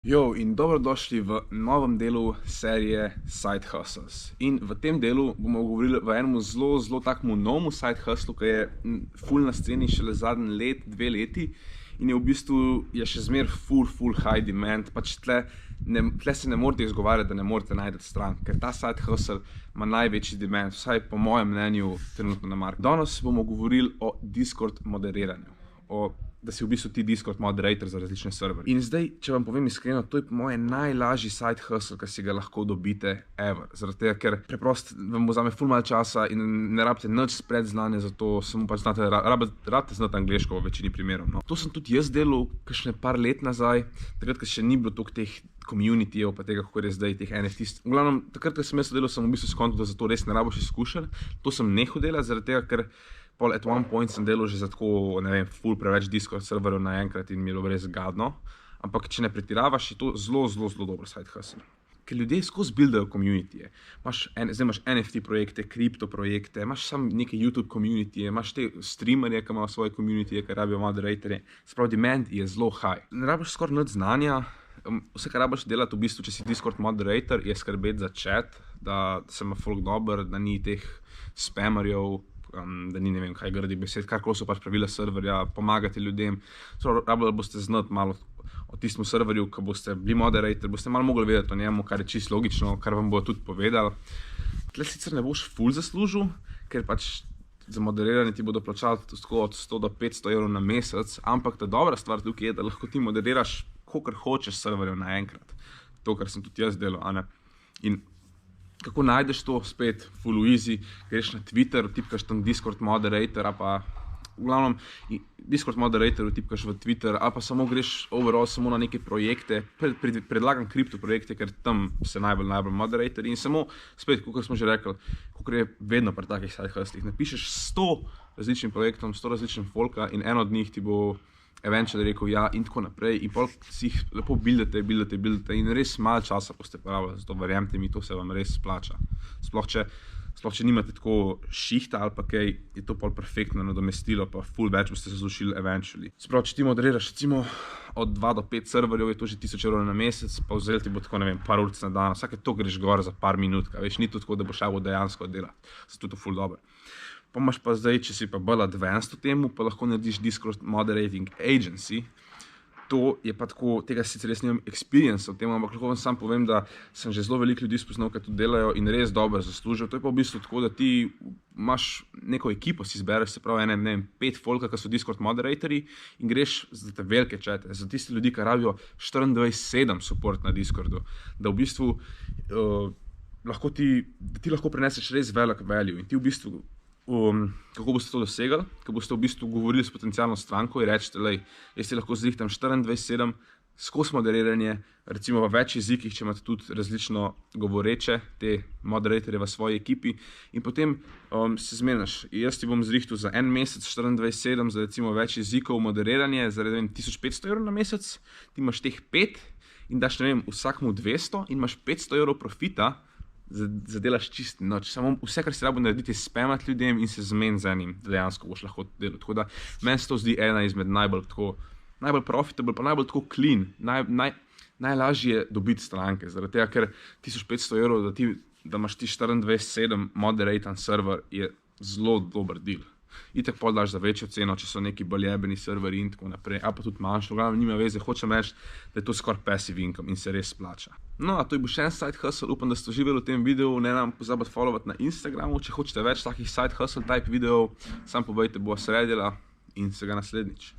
Jo, in dobrodošli v novem delu serije Side Hustles. In v tem delu bomo govorili v enem zelo takemu novemu side hustlu, ki je ful na sceni šele zadnji dve leti in je v bistvu še zmer ful high demand. Pač tle se ne morete izgovarjati, da ne morete najti stran, ker ta side hustle ima največji demand, vsaj po mojem mnenju trenutno na marketu. Danes bomo govorili o Discord moderiranju, da si v bistvu ti Discord moderator za različne serverje. In zdaj, če vam povem iskreno, to je po moje najlažji side hustle, ki si ga lahko dobite ever. Zaradi tega, ker preprosto vam vzame ful malo časa in ne rabite nič predznanja za to, samo pač rabite znati angleško v večini primerov. No. To sem tudi jaz delal kakšne par let nazaj, takrat, ko še ni bilo toliko teh communityjev, pa tega, kako je zdaj teh NFT. V glavnem, takrat, ko sem jaz to delal, sem v bistvu skontal, da za to res ne rabiš izkušenj. To sem nehal delati, zaradi tega, ker at one point sem delal že za tako, ne vem, ful preveč Discord serverjev naenkrat in mi je bilo res gadno. Ampak če ne pretiravaš, je to zelo dobro side hustle. Ker ljudje skozi buildajo communityje. Zdaj imaš NFT projekte, kripto projekte, imaš sam neke YouTube communityje, imaš te streamerje, ki imajo svoje communityje, ki rabijo moderatorje. Sprav, demand je zelo high. Ne rabiš skoraj nič znanja. Vse, kar rabiš delati v bistvu, če si Discord moderator, je skrbeti za chat, da se ima folk dober, da ni teh spamerjev, da ni ne vem kaj grdi besed, karkoli so pač pravila serverja, pomagati ljudem. Rabili boste znati malo o tistem serverju, ko boste bili moderator, boste malo mogli vedeti o njemu, kar je čisto logično, kar vam bodo tudi povedali. Tle sicer ne boš ful zaslužil, ker pač za moderiranje ti bodo plačali tako od 100 do 500 evrov na mesec, ampak ta dobra stvar tukaj je, da lahko ti moderiraš kakor hočeš serverjev naenkrat. To, kar sem tudi jaz delal, a ne. In kako najdeš to spet full easy, greš na Twitter, tipkaš tam Discord moderator, ali pa v glavnem Discord moderator tipkaš v Twitter, ali pa samo greš overall samo na neke projekte, predlagam kripto projekte, ker tam se najbolj moderator in samo spet, kot smo že rekli, kot je vedno pri takih side hustlih, napišeš 100 različnim projektom, 100 različnim folka in en od njih ti bo eventually rekel ja in tako naprej in pol si jih lepo buildate in res malo časa boste porabili, zato verjemite mi, to se vam res splača. Sploh če nimate tako šihta ali pa kaj, je to pol perfektno nadomestilo, pa full več boste zaslužili eventually. Sprav, če ti moderiraš recimo od 2 do 5 serverjev, je to že 1000 evrov na mesec, pa vzeli ti bo tako, ne vem, par uric na dan, vsake to greš gor za par minut, veš, ni to tako, da boš šel dejansko delati, zato je to full dobro. Pa imaš pa zdaj, če si pa bolj advanced v temu, pa lahko narediš Discord Moderating Agency. To je pa tako, tega sicer res nimam experience v tem, ampak lahko vam sam povem, da sem že zelo veliko ljudi spoznal, ki to delajo in res dobro zaslužijo. To je pa v bistvu tako, da ti imaš neko ekipo, si izbereš, se pravi, ne vem, 5 folka, ki so Discord moderatorji in greš za te velike čete, za tiste ljudi, ki rabijo 24/7 support na Discordu, da v bistvu ti lahko preneseš res velik value in ti v bistvu kako boste to dosegli, ko boste v bistvu govorili s potencialno stranko in rečete, lej, jaz ti lahko zrihtam 24/7 skozi moderiranje, recimo v več jezikih, če imate tudi različno govoreče, te moderatorje v svoji ekipi in potem se zmeniš, jaz ti bom zrihtal za en mesec 24/7 za recimo več jezikov moderiranje, za 1500 evrov na mesec, ti imaš teh 5 in daš, ne vem, vsakmu 200 in imaš 500 evrov profita, zadelaš čist noč. Samo vse, kar si rabo narediti, je spamati ljudem in se zmeniti z enim, da dejansko boš lahko delal. Tako da meni se to zdi ena izmed najbolj profitable, pa najbolj tako clean, najlažje dobiti stranke. Zaradi tega, ker 1500 evrov, da imaš ti 24/7 moderaten server, je zelo dober deal. Itak pol daš za večjo ceno, če so neki bolj jebeni serveri in tako naprej, ali pa tudi manjši, v glavnem nima veze, hočem reči, da je to skoraj passive income in se res splača. No, a to je bil še en side hustle, upam, da ste uživali v tem videu, ne nam pozabiti followati na Instagramu, če hočete več takih side hustle type videov, sam povejte, bo sredila in se ga naslednjič.